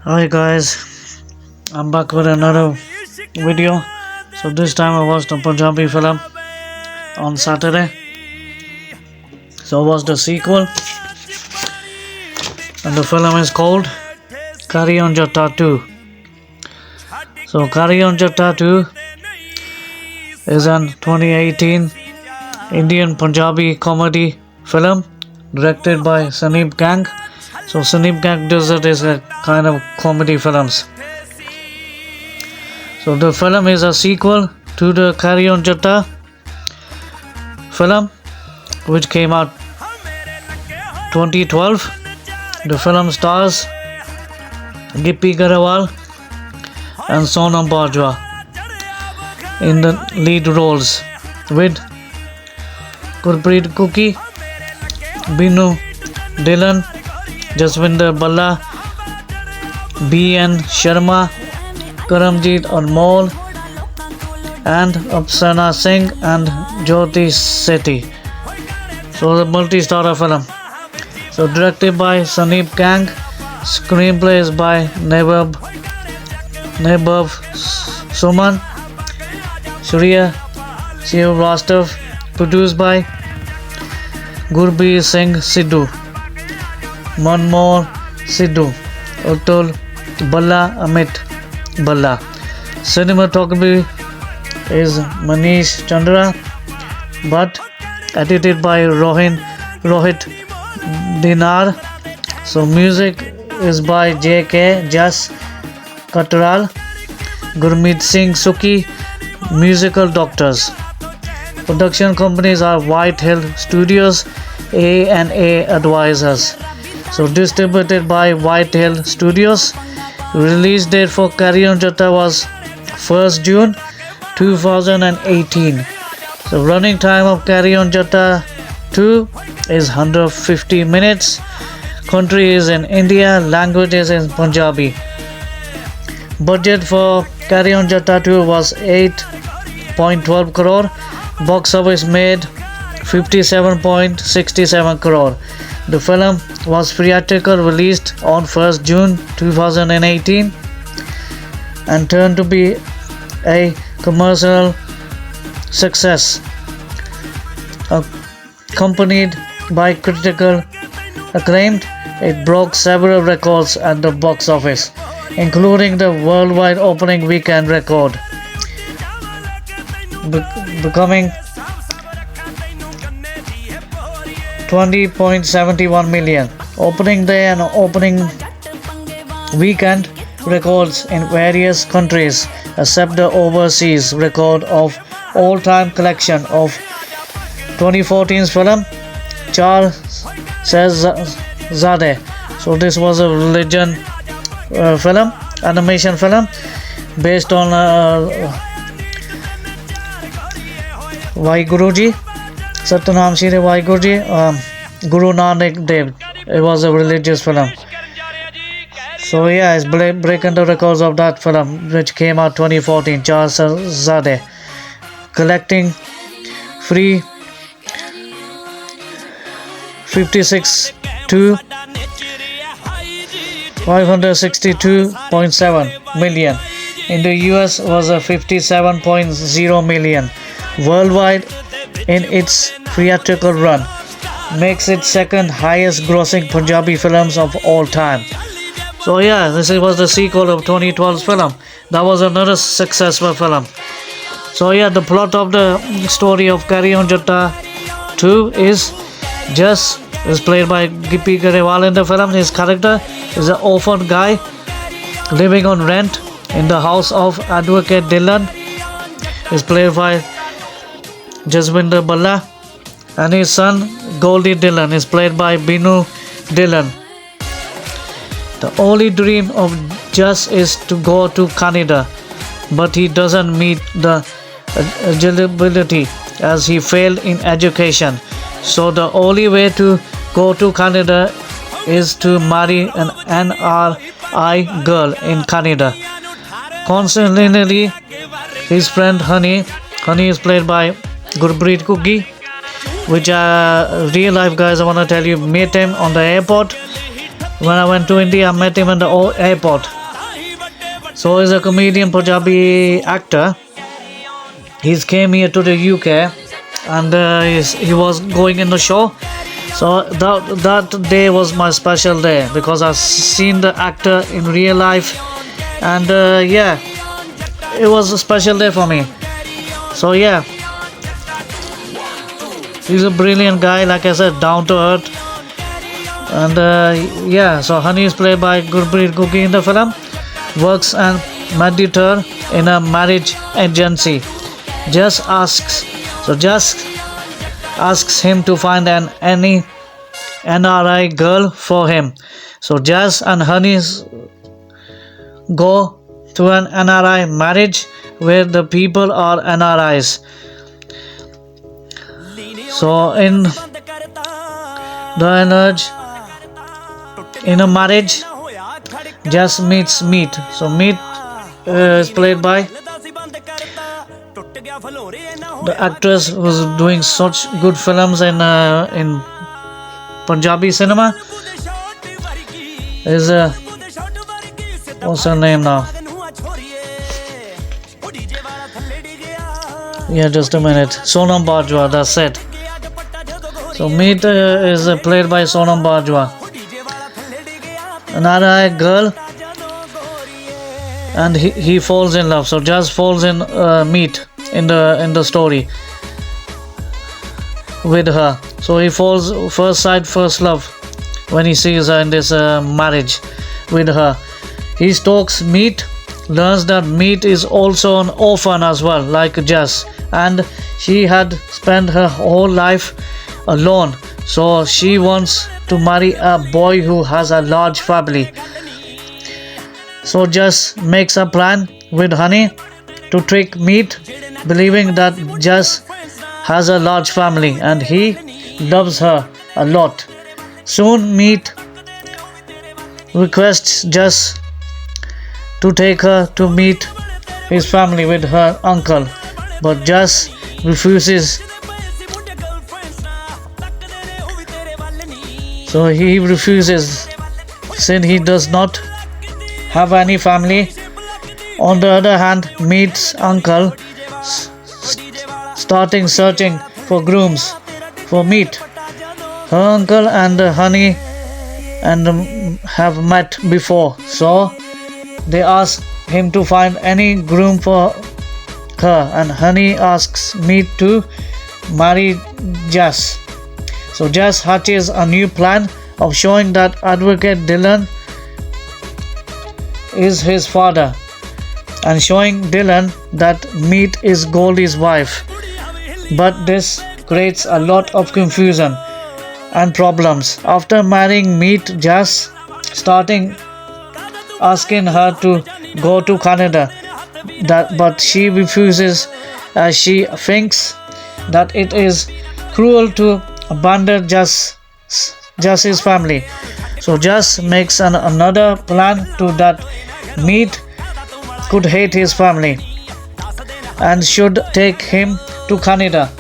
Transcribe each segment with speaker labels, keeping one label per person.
Speaker 1: Hi guys, I'm back with another video. So this time I watched a Punjabi film on Saturday. So I watched the sequel, and the film is called Carry on Jatta 2. So Carry on Jatta 2 is an 2018 Indian Punjabi comedy film directed by Sonam Gang. So Sonam Gang does this kind of comedy films. So the film is a sequel to the Carry on Jatta film, which came out 2012. The film stars Gippy Grewal and Sonam Bajwa in the lead roles, with Bajwa Binnu Dillion, Jaswinder, Bhalla, Sharma, Karamjit, Anmol, and Apsana Singh and Jyoti. So the multi-star film. So directed by Sonam Gang, screenplay is by Nebab Suman, Surya Srivastava, produced by Gurbir Singh Sidhu, Anmol Sidhu, Atul Bhalla, Amit Bhalla. Cinematography is Manish Chandra, but edited by Rohit Dinar. So music is by J.K. Jas Katral, Gurmeet Singh Suki, musical doctors. Production companies are White Hill Studios, A&A Advisors. So distributed by White Hill Studios. Release date for Carry on Jatta was 1st June 2018. So running time of Carry on Jatta 2 is 150 minutes. Country is in India. Language is in Punjabi. Budget for Carry on Jatta 2 was 8.12 crore. Box office made 57.67 crore. The film was theatrical released on 1st June 2018 and turned to be a commercial success, accompanied by critical acclaim. It broke several records at the box office, including the worldwide opening weekend record, becoming 20.71 million. Opening day and opening weekend records in various countries, except the overseas record of all-time collection of 2014's film Char Shehzade. So this was a religion film, animation film based on Vaiguruji, Satnam Shri Vaiguruji, Guru Nanak Dev. It was a religious film. So yeah, it's breaking the records of that film, which came out 2014, Char Shehzade, collecting free 56 to 562.7 million. In the US was a 57.0 million. Worldwide in its theatrical run, makes it second highest grossing Punjabi films of all time. So yeah, this was the sequel of 2012's film. That was another successful film. So yeah, the plot of the story of Carry on Jatta 2 is played by Gippy Grewal in the film. His character is an orphan guy living on rent in the house of Advocate Dillion. Is played by Jaswinder Bhalla, and his son Goldie Dillion is played by Binnu Dillion. The only dream of Jas is to go to Canada, but he doesn't meet the eligibility as he failed in education. So the only way to go to Canada is to marry an NRI girl in Canada. Constantly, his friend Honey is played by Gurpreet Cookie, which real life guys, I want to tell you, meet him on the airport when I went to India, I met him at the airport. So he's a comedian, Punjabi actor. He came here to the UK, and he was going in the show. So that day was my special day because I've seen the actor in real life, and yeah, it was a special day for me. So yeah, he's a brilliant guy, like I said, down to earth. And yeah, so Honey is played by Gurpreet Guggi in the film. Works and mediator in a marriage agency. Just asks him to find any NRI girl for him. So Jazz and Honey go to an NRI marriage where the people are NRIs. So in a marriage, Jazz meets Meet. So Meet is played by the actress who's doing such good films in Punjabi cinema. Is what's her name now? Yeah, just a minute. Sonam Bajwa, that's it. So Meet is played by Sonam Bajwa. Another girl, and he falls in love. So Jazz falls in Meet in the story with her. So he falls first sight, first love when he sees her in this marriage with her. He stalks Meet, learns that Meet is also an orphan as well, like Jazz, and she had spent her whole life alone. So she wants to marry a boy who has a large family. So Jazz makes a plan with Honey to trick Meet, believing that Jazz has a large family and he loves her a lot. Soon Meet requests Jazz to take her to meet his family with her uncle, but Jazz refuses. So he refuses, since he does not have any family. On the other hand, Meet's uncle starting searching for grooms for Meet. Her uncle and Honey have met before, so they ask him to find any groom for her, and Honey asks Meet to marry Jazz. So Jazz hatches a new plan of showing that Advocate Dillion is his father, and showing Dillion that Meet is Goldie's wife. But this creates a lot of confusion and problems. After marrying Meet, Jazz starting asking her to go to Canada, but she refuses as she thinks that it is cruel to abandon Jazz's family. So Jazz makes another plan to that Meet could hate his family and should take him to Canada.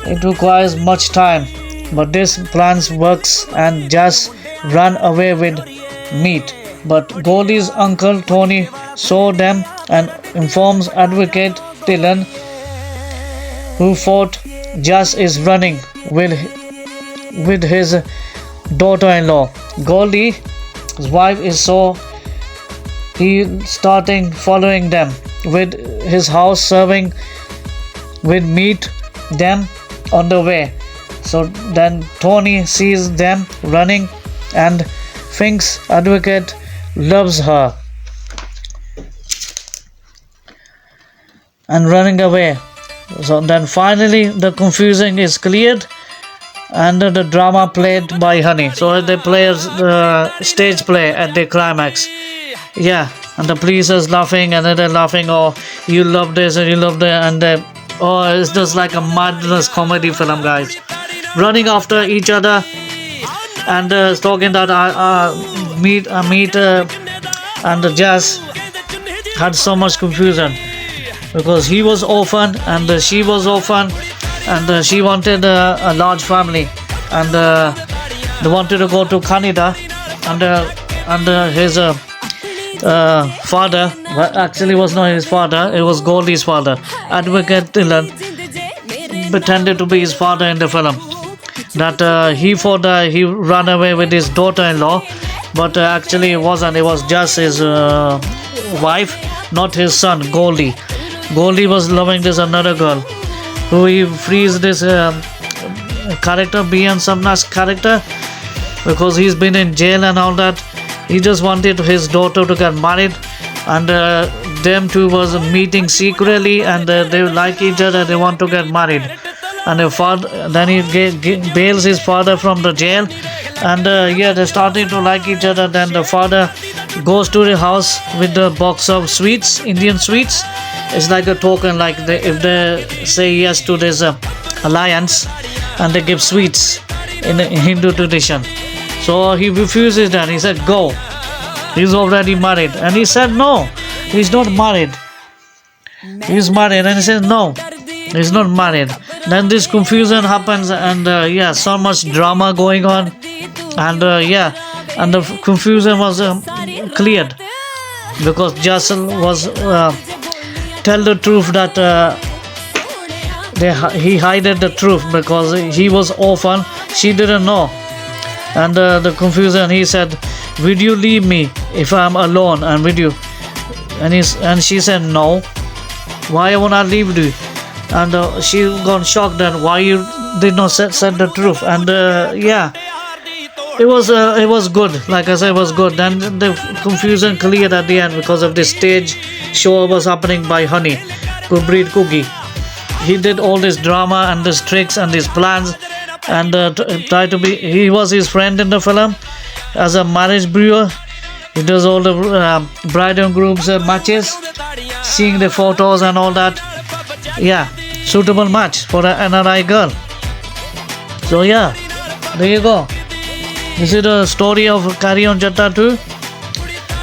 Speaker 1: It requires much time, but this plan works and Jazz run away with Meet. But Goldie's uncle Tony saw them and informs Advocate Dillion, who thought Jazz is running with his daughter-in-law. Goldie's wife is so he starting following them with his house serving with Meet them on the way. So then Tony sees them running and thinks Advocate loves her and running away. So then finally the confusion is cleared and the drama played by Honey. So they play the stage play at the climax. Yeah, and the police is laughing and they're laughing, oh, you love this and you love that, and oh, it's just like a madness comedy film, guys. Running after each other and talking that Meet and Jazz had so much confusion because he was orphan and she was orphan, and she wanted a large family, and they wanted to go to Canada, under his father. But actually was not his father, it was Goldie's father. Advocate Dillion pretended to be his father in the film. That he ran away with his daughter-in-law, but actually it wasn't. It was just his wife, not his son, Goldie. Goldie was loving this another girl, who he frees this character, B.N. Samna's character, because he's been in jail and all that. He just wanted his daughter to get married, and them two was meeting secretly, and they like each other. They want to get married, and then he bails his father from the jail, and they're starting to like each other. Then the father goes to the house with the box of sweets, Indian sweets. It's like a token, like if they say yes to this alliance, and they give sweets in Hindu tradition. So he refuses that. He said, go. He's already married. And he said, no, he's not married. He's married. And he said, no, he's not married. Then this confusion happens, and so much drama going on. And and the confusion was cleared, because Jassal was tell the truth that he hided the truth because he was orphan. She didn't know. And the confusion, he said, would you leave me if I'm alone and with you? And she said, no. Why won't I leave you? And she got shocked that why you did not say the truth. And it was good. Like I said, it was good. Then the confusion cleared at the end because of the stage show was happening by Honey, Gurpreet Cookie. He did all this drama and these tricks and these plans, and tried to be. He was his friend in the film as a marriage brewer. He does all the bride and groom's matches, seeing the photos and all that. Yeah, suitable match for an NRI girl. So yeah, there you go. This is the story of Carry On Jatta 2,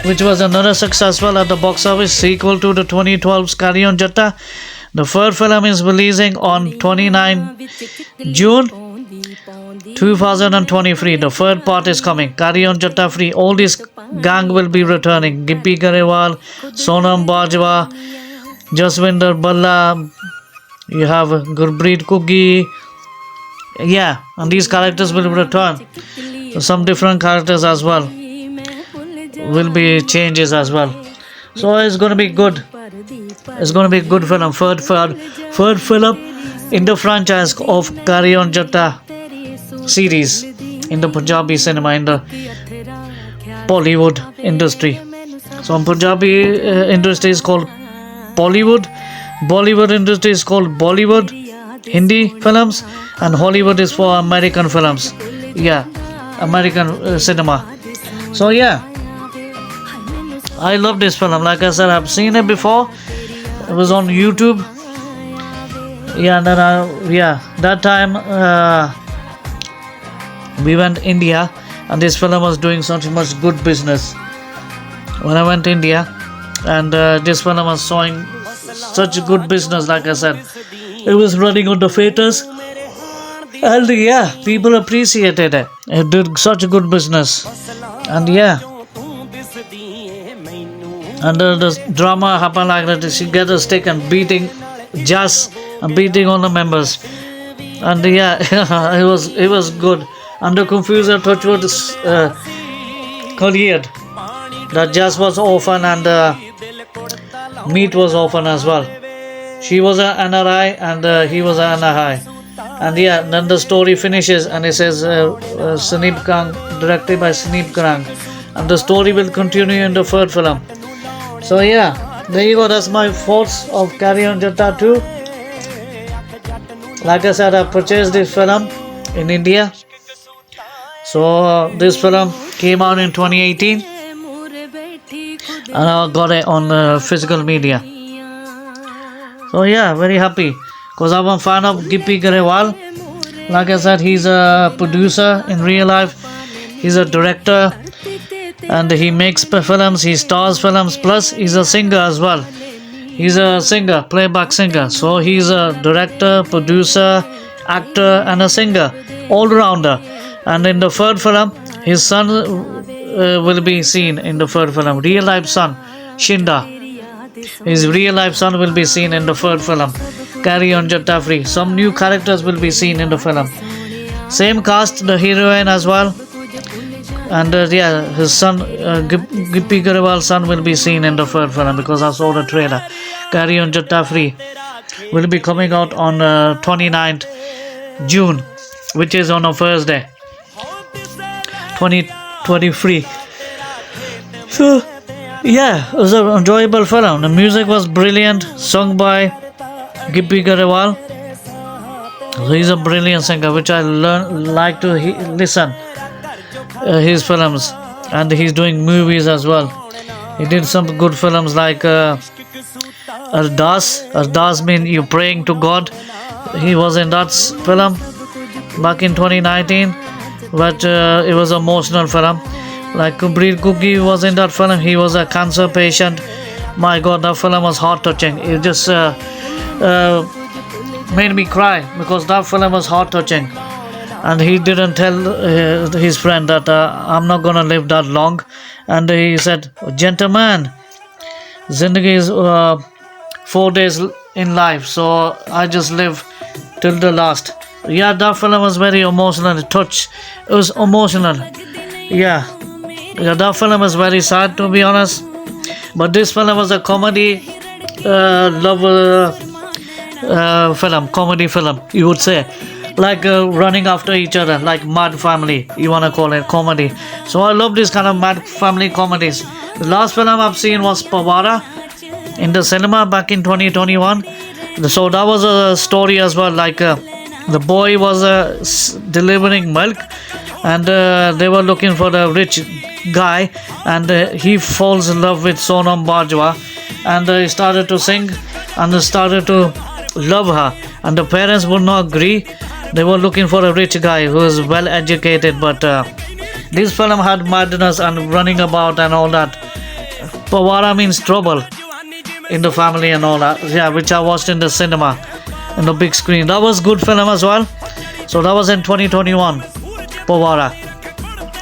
Speaker 1: which was another successful at the box office sequel to the 2012's Carry On Jatta. The third film is releasing on 29 June 2023. The third part is coming. Carry On Jatta 3. All this gang will be returning. Gippy Grewal, Sonam Bajwa, Jaswinder, Bhalla. You have Gurpreet Cookie. Yeah, and these characters will return. So some different characters as well will be changes as well. So it's going to be good. It's going to be a good film. Third film in the franchise of Carry On Jatta series in the Punjabi cinema, in the Bollywood industry. So in Punjabi industry is called Bollywood. Bollywood industry is called Bollywood, Hindi films, and Hollywood is for American films. Yeah, American cinema. So yeah, I love this film. Like I said, I've seen it before. It was on YouTube. Yeah, and then that time we went India, and this film was doing such much good business. When I went to India, and this film was showing such good business. Like I said, it was running on the theaters, and yeah, people appreciated it. It did such a good business, and yeah. And the drama happened like that. She gets a stick and beating Jas and beating on the members. And yeah, it was good. And the confusion Touchwood cleared. That Jas was orphan and Meat was orphan as well. She was an NRI and he was an NRI. And yeah, then the story finishes and it says Saneep Kang, directed by Saneep Kang. And the story will continue in the third film. So yeah, there you go. That's my thoughts of Carry On Jatta 2. Like I said, I purchased this film in India. So this film came out in 2018, and I got it on physical media. So yeah, very happy because I'm a fan of Gippy Grewal. Like I said, he's a producer in real life. He's a director. And he makes films, he stars films, plus he's a singer as well. He's a singer, playback singer. So he's a director, producer, actor and a singer, all-rounder. And in the third film, his son will be seen in the third film. Real life son, Shinda. His real life son will be seen in the third film. Carry on Jatta free. Some new characters will be seen in the film. Same cast, the heroine as well. And yeah, his son, Gippy Grewal son will be seen in the third film because I saw the trailer. Carry on Jatta free will be coming out on 29th June, which is on a Thursday, 2023. So yeah, it was an enjoyable film. The music was brilliant, sung by Gippy Grewal. So he's a brilliant singer, which I like to listen his films, and he's doing movies as well. He did some good films like Ardas. Ardas means you praying to God. He was in that film back in 2019, but it was an emotional film. Like Kubri Kuki was in that film. He was a cancer patient. My God, that film was heart touching. It just made me cry because that film was heart touching. And he didn't tell his friend that I'm not gonna live that long. And he said, "Gentleman, Zindagi is 4 days in life, so I just live till the last." Yeah, that film was very emotional. It was emotional. Yeah, that film was very sad, to be honest. But this film was a comedy, love film, comedy film, you would say. Like running after each other, like Mad Family, you wanna call it comedy. So I love this kind of Mad Family comedies. The last film I've seen was Pawara in the cinema back in 2021. So that was a story as well. Like the boy was delivering milk, and they were looking for the rich guy, and he falls in love with Sonam Bajwa, and he started to sing and started to love her, and the parents would not agree. They were looking for a rich guy who is well educated, but this film had madness and running about and all that. Pawara means trouble in the family and all that. Yeah, which I watched in the cinema, in the big screen. That was good film as well. So that was in 2021, Pawara.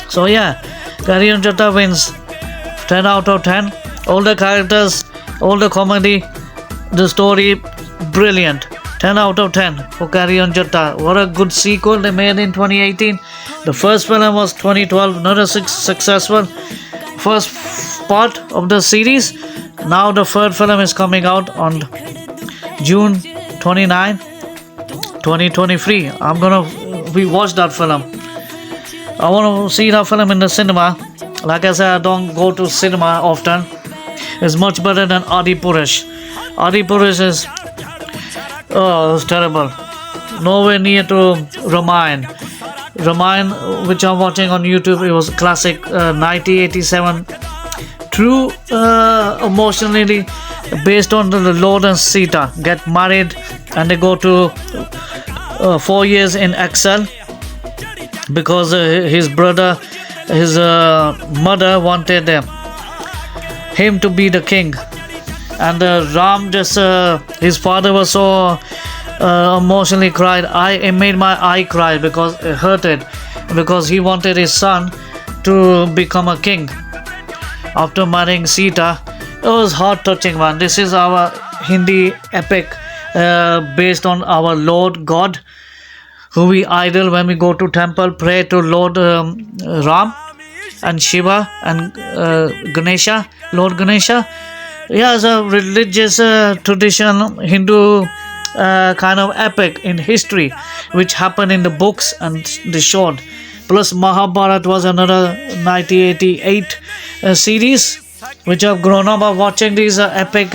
Speaker 1: So yeah, Carry on Jatta wins 10 out of 10. All the characters, all the comedy, the story, brilliant. 10 out of 10 for Carry on Jatta. What a good sequel they made in 2018. The first film was 2012, not a successful first part of the series. Now the third film is coming out on June 29, 2023. I'm gonna rewatch that film. I want to see that film in the cinema. Like I said, I don't go to cinema often. It's much better than Adi Purush. Adi Purush is it's terrible. Nowhere near to Ramayana. Ramayana, which I'm watching on YouTube, it was classic 1987. True, emotionally based on the Lord and Sita get married, and they go to 4 years in exile because his brother, his mother wanted him to be the king. And Ram just his father was so emotionally cried. It made my eye cry because it hurted, because he wanted his son to become a king after marrying Sita. It was heart touching, man. This is our Hindi epic based on our Lord God, who we idol when we go to temple, pray to Lord Ram and Shiva and Ganesha, Lord Ganesha. Yeah, it's a religious tradition, Hindu kind of epic in history, which happened in the books and the short. Plus Mahabharata was another 1988 series, which I've grown up of watching these epic,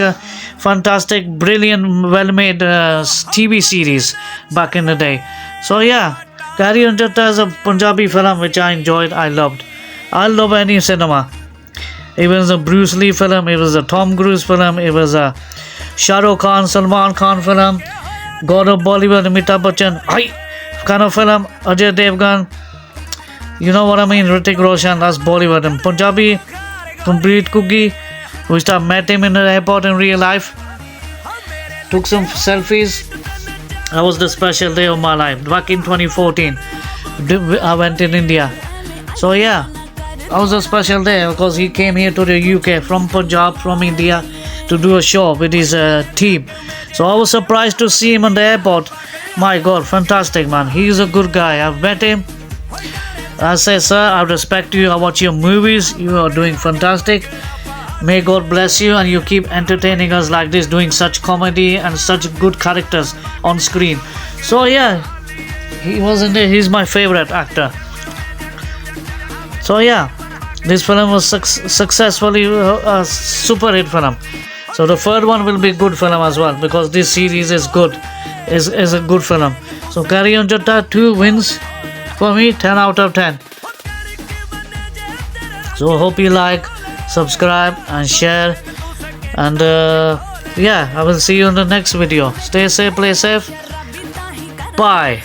Speaker 1: fantastic, brilliant, well-made TV series back in the day. So yeah, Carry on Jatta is a Punjabi film which I enjoyed, I loved. I love any cinema. It was a Bruce Lee film, it was a Tom Cruise film, it was a Shah Rukh Khan, Salman Khan film, God of Bollywood, Amitabh Bachchan, kind of film, Ajay Devgan, you know what I mean, Hrithik Roshan, that's Bollywood. And Punjabi, Complete Cookie, which I met him in the airport in real life, took some selfies. That was the special day of my life. Back in 2014, I went in India. So yeah, was a special day because he came here to the UK from Punjab, from India, to do a show with his team. So I was surprised to see him on the airport. My God, fantastic man. He's a good guy. I've met him. I say, sir, I respect you. I watch your movies. You are doing fantastic. May God bless you and you keep entertaining us like this, doing such comedy and such good characters on screen. So yeah, he's my favorite actor. So yeah, this film was successfully a super hit film. So the third one will be good film as well because this series is good, is a good film. So Carry On Jatta 2 wins for me, 10 out of 10. So hope you like, subscribe and share, and yeah, I will see you in the next video. Stay safe, play safe. Bye.